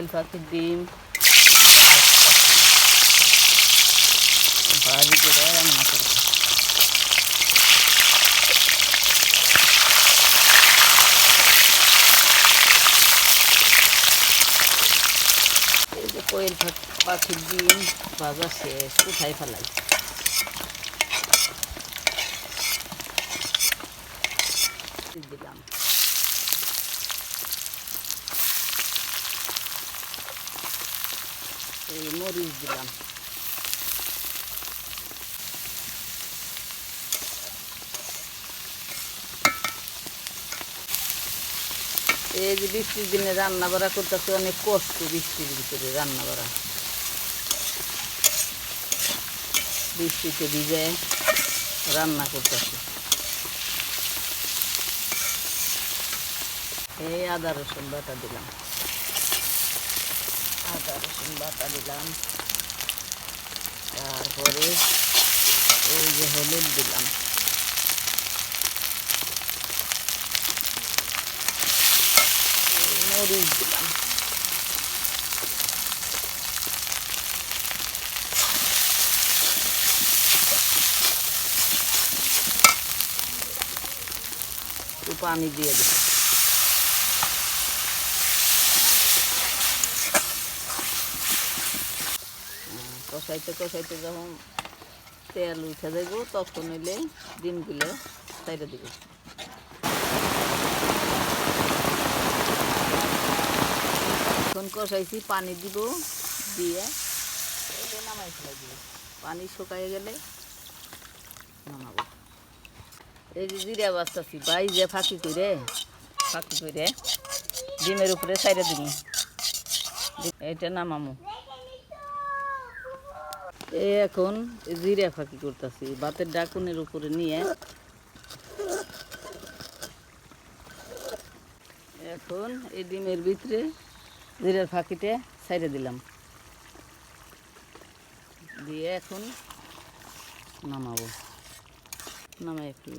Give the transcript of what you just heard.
কোয়েল পাখির ডিম ভাজি করে রান্না করব। এই যে কোয়েল পাখির ডিম ভাজা শেষ, উঠাই ফেলাই। দিলাম এই মরিচ দিলাম, এই যে বৃষ্টির দিনে রান্না বাড়া করতেছে, অনেক কষ্ট বৃষ্টির ভিতরে রান্না বাড়া। বৃষ্টিতে ভিজে রান্না করতেছে। এই আদা রসুন বাটা দিলাম, আদা রসুন বাটা দিলাম। তারপরে এই যে হলুদ দিলাম, মরিচ দিলাম, একটু পানি দিয়ে দিলাম। কষাইতে কষাইতে যখন তেল উঠে যাইব তখন হইলে ডিমগুলো সাইডে দিব। এখন কষাইছি, পানি দিব, দিয়ে নামাই ফেলাই দিব। পানি শুকাই গেলে নামাবো। এই যে জিরা বাচ্চাছি ভাই, যে ফাঁকি করে ডিমের উপরে সাইডে দিব, এটা নামামো। এই এখন জিরা ফাঁকি করতেছি ভাতের ডাকুনের উপরে নিয়ে। এখন এই ডিমের ভিতরে জিরার ফাঁকিতে সাইডে দিলাম, দিয়ে এখন নামাবো। নামাই একটু